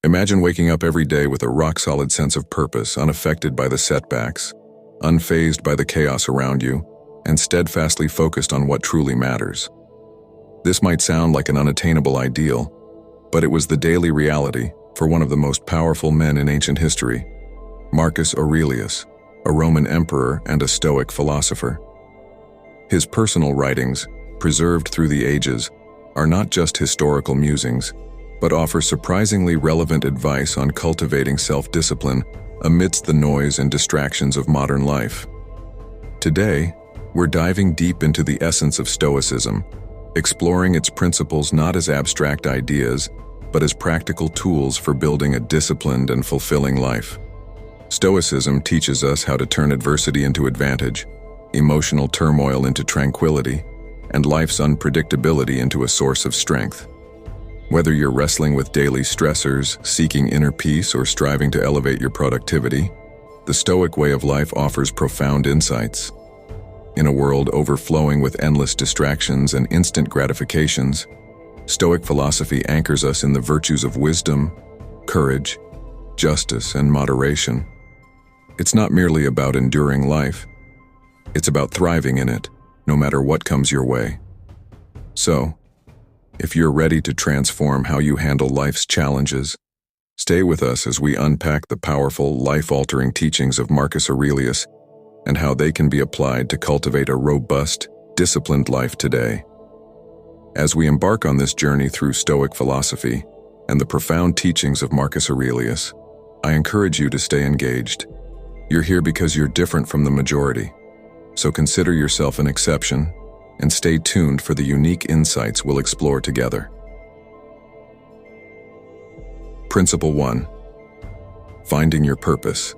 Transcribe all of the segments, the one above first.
Imagine waking up every day with a rock-solid sense of purpose, unaffected by the setbacks, unfazed by the chaos around you, and steadfastly focused on what truly matters. This might sound like an unattainable ideal, but it was the daily reality for one of the most powerful men in ancient history, Marcus Aurelius, a Roman emperor and a Stoic philosopher. His personal writings, preserved through the ages, are not just historical musings, but offer surprisingly relevant advice on cultivating self-discipline amidst the noise and distractions of modern life. Today, we're diving deep into the essence of Stoicism, exploring its principles not as abstract ideas, but as practical tools for building a disciplined and fulfilling life. Stoicism teaches us how to turn adversity into advantage, emotional turmoil into tranquility, and life's unpredictability into a source of strength. Whether you're wrestling with daily stressors, seeking inner peace, or striving to elevate your productivity, the Stoic way of life offers profound insights. In a world overflowing with endless distractions and instant gratifications, Stoic philosophy anchors us in the virtues of wisdom, courage, justice, and moderation. It's not merely about enduring life. It's about thriving in it, no matter what comes your way. So, if you're ready to transform how you handle life's challenges, stay with us as we unpack the powerful, life-altering teachings of Marcus Aurelius and how they can be applied to cultivate a robust, disciplined life today. As we embark on this journey through Stoic philosophy and the profound teachings of Marcus Aurelius, I encourage you to stay engaged. You're here because you're different from the majority, so consider yourself an exception and stay tuned for the unique insights we'll explore together. Principle 1. Finding your purpose.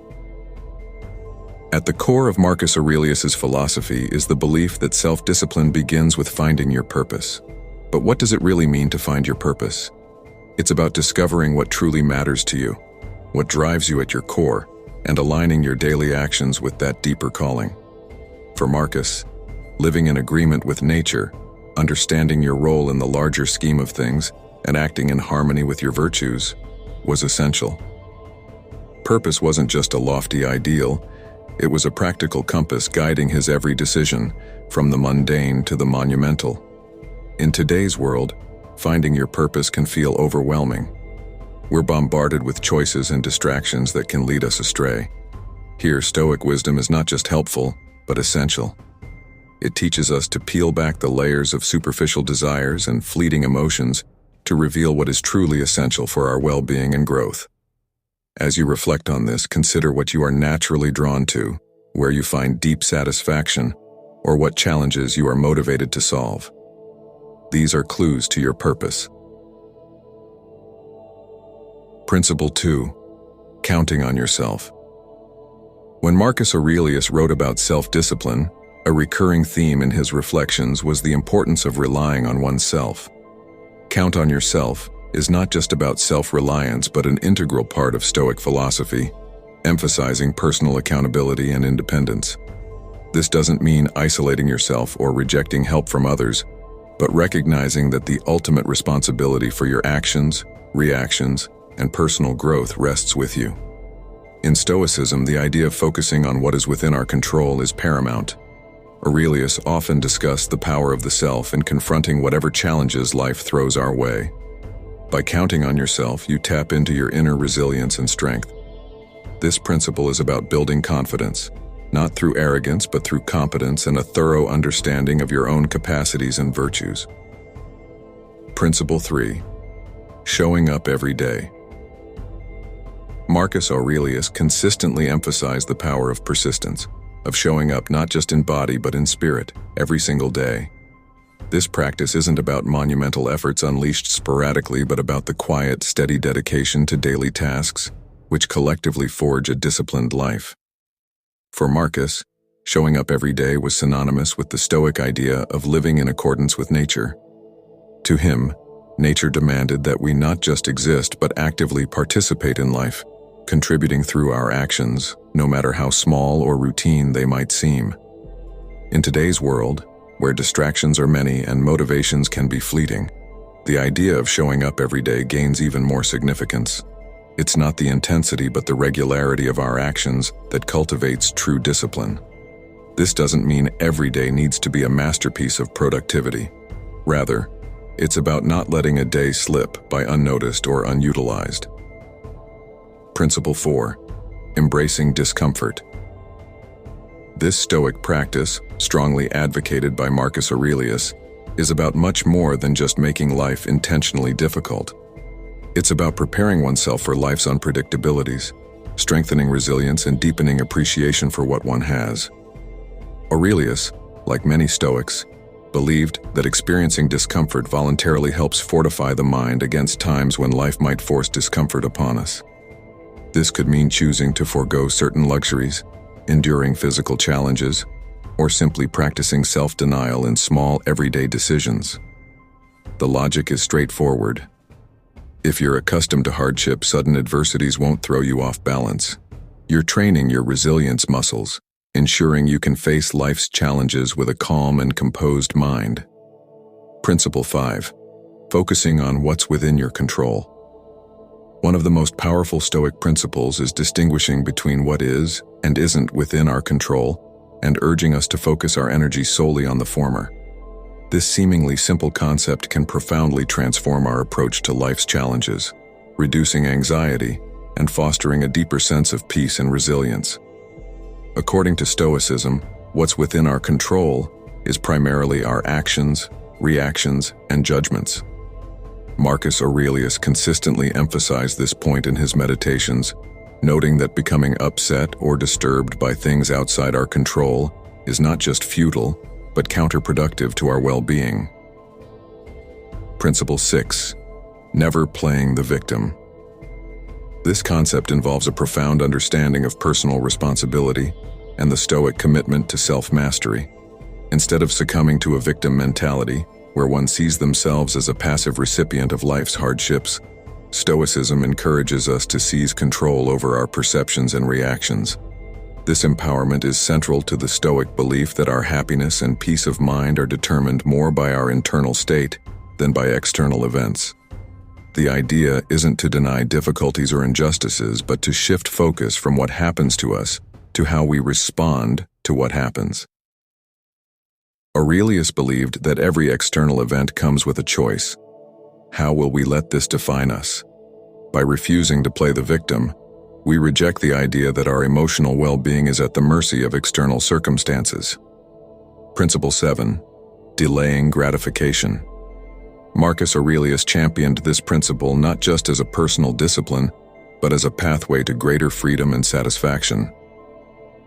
At the core of Marcus Aurelius's philosophy is the belief that self-discipline begins with finding your purpose. But what does it really mean to find your purpose? It's about discovering what truly matters to you, what drives you at your core, and aligning your daily actions with that deeper calling. For Marcus, living in agreement with nature, understanding your role in the larger scheme of things, and acting in harmony with your virtues was essential. Purpose wasn't just a lofty ideal, it was a practical compass guiding his every decision, from the mundane to the monumental. In today's world, finding your purpose can feel overwhelming. We're bombarded with choices and distractions that can lead us astray. Here, Stoic wisdom is not just helpful, but essential. It teaches us to peel back the layers of superficial desires and fleeting emotions to reveal what is truly essential for our well-being and growth. As you reflect on this, consider what you are naturally drawn to, where you find deep satisfaction, or what challenges you are motivated to solve. These are clues to your purpose. Principle 2. Counting on yourself. When Marcus Aurelius wrote about self-discipline, a recurring theme in his reflections was the importance of relying on oneself. Count on yourself is not just about self-reliance but an integral part of Stoic philosophy, emphasizing personal accountability and independence. This doesn't mean isolating yourself or rejecting help from others, but recognizing that the ultimate responsibility for your actions, reactions, and personal growth rests with you. In Stoicism, the idea of focusing on what is within our control is paramount. Aurelius often discussed the power of the self in confronting whatever challenges life throws our way. By counting on yourself, you tap into your inner resilience and strength. This principle is about building confidence, not through arrogance but through competence and a thorough understanding of your own capacities and virtues. Principle 3. Showing up every day. Marcus Aurelius consistently emphasized the power of persistence, of showing up not just in body but in spirit, every single day. This practice isn't about monumental efforts unleashed sporadically but about the quiet, steady dedication to daily tasks, which collectively forge a disciplined life. For Marcus, showing up every day was synonymous with the Stoic idea of living in accordance with nature. To him, nature demanded that we not just exist but actively participate in life, contributing through our actions, no matter how small or routine they might seem. In today's world, where distractions are many and motivations can be fleeting, the idea of showing up every day gains even more significance. It's not the intensity but the regularity of our actions that cultivates true discipline. This doesn't mean every day needs to be a masterpiece of productivity. Rather, it's about not letting a day slip by unnoticed or unutilized. Principle 4. Embracing discomfort. This Stoic practice, strongly advocated by Marcus Aurelius, is about much more than just making life intentionally difficult. It's about preparing oneself for life's unpredictabilities, strengthening resilience and deepening appreciation for what one has. Aurelius, like many Stoics, believed that experiencing discomfort voluntarily helps fortify the mind against times when life might force discomfort upon us. This could mean choosing to forego certain luxuries, enduring physical challenges, or simply practicing self-denial in small, everyday decisions. The logic is straightforward. If you're accustomed to hardship, sudden adversities won't throw you off balance. You're training your resilience muscles, ensuring you can face life's challenges with a calm and composed mind. Principle 5. Focusing on what's within your control. One of the most powerful Stoic principles is distinguishing between what is and isn't within our control, and urging us to focus our energy solely on the former. This seemingly simple concept can profoundly transform our approach to life's challenges, reducing anxiety and fostering a deeper sense of peace and resilience. According to Stoicism, what's within our control is primarily our actions, reactions, and judgments. Marcus Aurelius consistently emphasized this point in his meditations, noting that becoming upset or disturbed by things outside our control is not just futile, but counterproductive to our well-being. Principle 6. Never playing the victim. This concept involves a profound understanding of personal responsibility and the Stoic commitment to self-mastery. Instead of succumbing to a victim mentality, where one sees themselves as a passive recipient of life's hardships, Stoicism encourages us to seize control over our perceptions and reactions. This empowerment is central to the Stoic belief that our happiness and peace of mind are determined more by our internal state than by external events. The idea isn't to deny difficulties or injustices, but to shift focus from what happens to us to how we respond to what happens. Aurelius believed that every external event comes with a choice. How will we let this define us? By refusing to play the victim, we reject the idea that our emotional well-being is at the mercy of external circumstances. Principle 7. Delaying gratification. Marcus Aurelius championed this principle not just as a personal discipline, but as a pathway to greater freedom and satisfaction.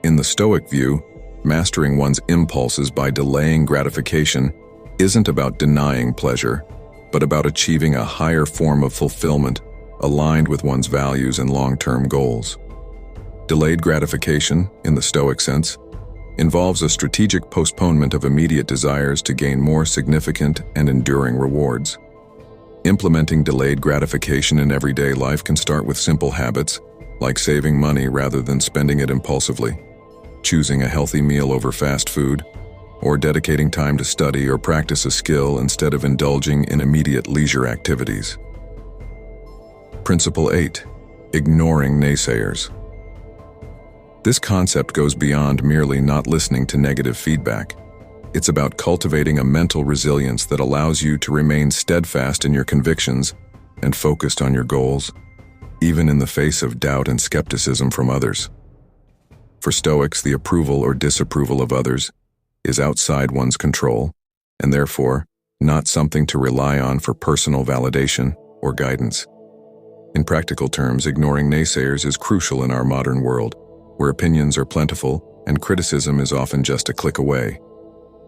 In the Stoic view, mastering one's impulses by delaying gratification isn't about denying pleasure, but about achieving a higher form of fulfillment aligned with one's values and long-term goals. Delayed gratification, in the Stoic sense, involves a strategic postponement of immediate desires to gain more significant and enduring rewards. Implementing delayed gratification in everyday life can start with simple habits, like saving money rather than spending it impulsively, choosing a healthy meal over fast food, or dedicating time to study or practice a skill instead of indulging in immediate leisure activities. Principle 8. Ignoring naysayers. This concept goes beyond merely not listening to negative feedback. It's about cultivating a mental resilience that allows you to remain steadfast in your convictions and focused on your goals, even in the face of doubt and skepticism from others. For Stoics, the approval or disapproval of others is outside one's control, and therefore not something to rely on for personal validation or guidance. In practical terms, ignoring naysayers is crucial in our modern world, where opinions are plentiful and criticism is often just a click away.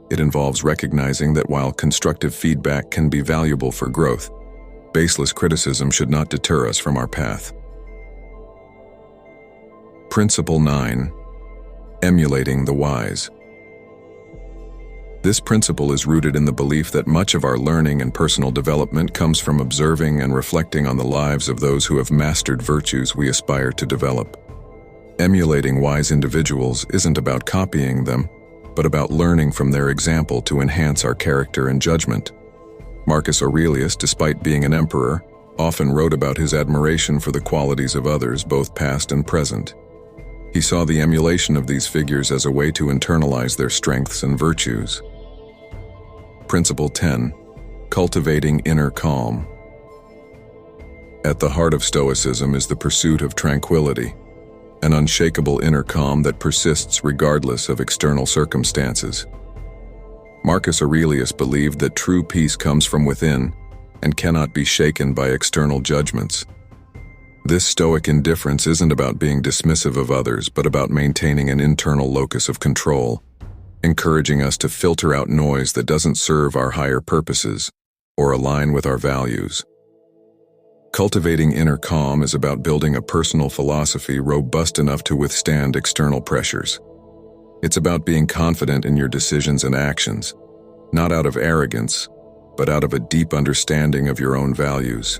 It involves recognizing that while constructive feedback can be valuable for growth, baseless criticism should not deter us from our path. Principle 9. Emulating the wise. This principle is rooted in the belief that much of our learning and personal development comes from observing and reflecting on the lives of those who have mastered virtues we aspire to develop. Emulating wise individuals isn't about copying them, but about learning from their example to enhance our character and judgment. Marcus Aurelius, despite being an emperor, often wrote about his admiration for the qualities of others, both past and present. He saw the emulation of these figures as a way to internalize their strengths and virtues. Principle 10. Cultivating inner calm. At the heart of Stoicism is the pursuit of tranquility, an unshakable inner calm that persists regardless of external circumstances. Marcus Aurelius believed that true peace comes from within and cannot be shaken by external judgments. This Stoic indifference isn't about being dismissive of others, but about maintaining an internal locus of control, encouraging us to filter out noise that doesn't serve our higher purposes or align with our values. Cultivating inner calm is about building a personal philosophy robust enough to withstand external pressures. It's about being confident in your decisions and actions, not out of arrogance, but out of a deep understanding of your own values.